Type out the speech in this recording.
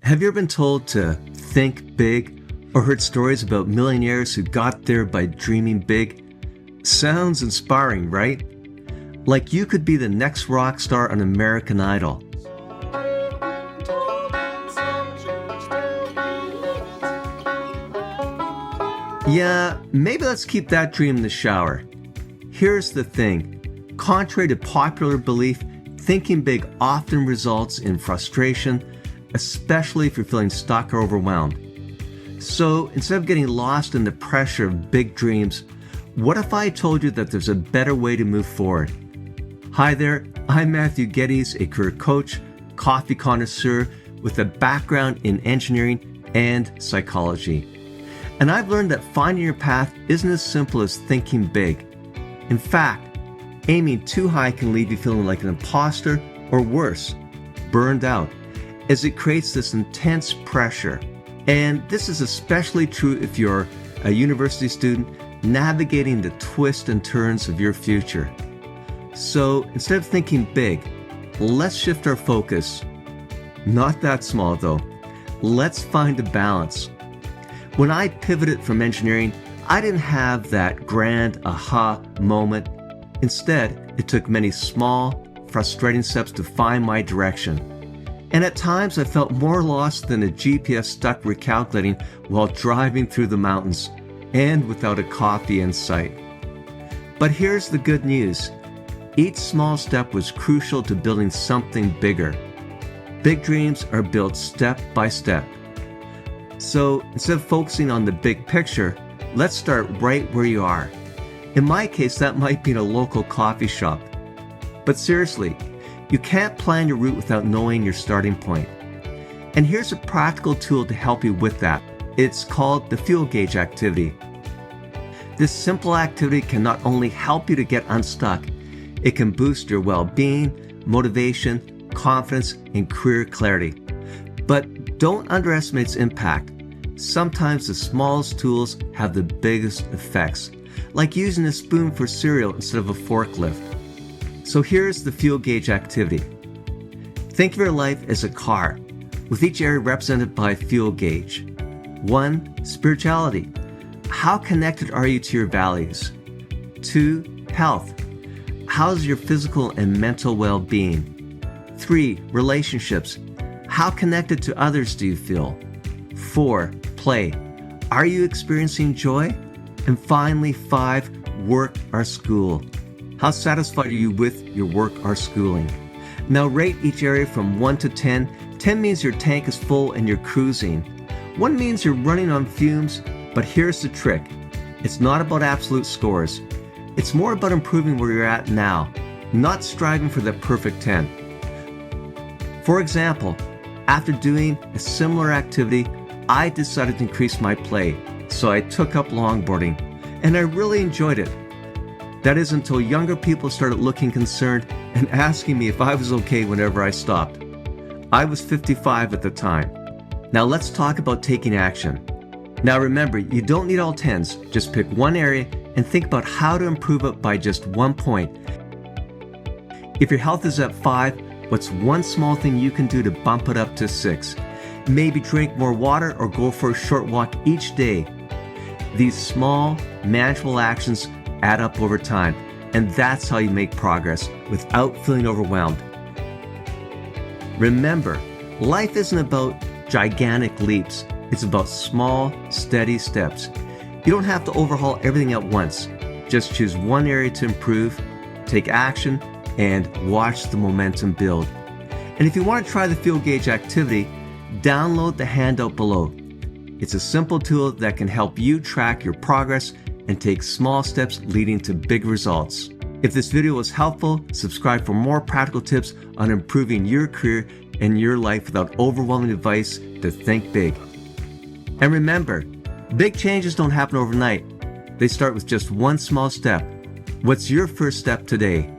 Have you ever been told to think big or heard stories about millionaires who got there by dreaming big? Sounds inspiring, right? Like you could be the next rock star on American Idol. Yeah, maybe let's keep that dream in the shower. Here's the thing. Contrary to popular belief, thinking big often results in frustration, especially if you're feeling stuck or overwhelmed. So instead of getting lost in the pressure of big dreams, what if I told you that there's a better way to move forward? Hi there, I'm Matthew Geddes, a career coach, coffee connoisseur with a background in engineering and psychology. And I've learned that finding your path isn't as simple as thinking big. In fact, aiming too high can leave you feeling like an imposter or worse, burned out, as it creates this intense pressure. And this is especially true if you're a university student navigating the twists and turns of your future. So instead of thinking big, let's shift our focus. Not that small though. Let's find a balance. When I pivoted from engineering, I didn't have that grand aha moment. Instead, it took many small, frustrating steps to find my direction. And at times I felt more lost than a GPS stuck recalculating while driving through the mountains and without a coffee in sight. But here's the good news. Each small step was crucial to building something bigger. Big dreams are built step by step. So instead of focusing on the big picture, let's start right where you are. In my case, that might be in a local coffee shop. But seriously, you can't plan your route without knowing your starting point. And here's a practical tool to help you with that. It's called the fuel gauge activity. This simple activity can not only help you to get unstuck, it can boost your well-being, motivation, confidence, and career clarity. But don't underestimate its impact. Sometimes the smallest tools have the biggest effects, like using a spoon for cereal instead of a forklift. So here's the fuel gauge activity. Think of your life as a car, with each area represented by a fuel gauge. 1. Spirituality. How connected are you to your values? 2. Health. How's your physical and mental well-being? 3. Relationships. How connected to others do you feel? 4. Play. Are you experiencing joy? And finally, 5. Work or school. How satisfied are you with your work or schooling? Now rate each area from 1 to 10. 10 means your tank is full and you're cruising. 1 means you're running on fumes, but here's the trick. It's not about absolute scores. It's more about improving where you're at now, not striving for the perfect 10. For example, after doing a similar activity, I decided to increase my play, so I took up longboarding, and I really enjoyed it. That is until younger people started looking concerned and asking me if I was okay whenever I stopped. I was 55 at the time. Now let's talk about taking action. Now remember, you don't need all 10s, just pick one area and think about how to improve it by just 1 point. If your health is at 5, what's one small thing you can do to bump it up to 6? Maybe drink more water or go for a short walk each day. These small, manageable actions add up over time, and that's how you make progress without feeling overwhelmed. Remember, life isn't about gigantic leaps. It's about small, steady steps. You don't have to overhaul everything at once. Just choose one area to improve, take action, and watch the momentum build. And if you want to try the fuel gauge activity, download the handout below. It's a simple tool that can help you track your progress and take small steps leading to big results. If this video was helpful, subscribe for more practical tips on improving your career and your life without overwhelming advice to think big. And remember, big changes don't happen overnight. They start with just one small step. What's your first step today?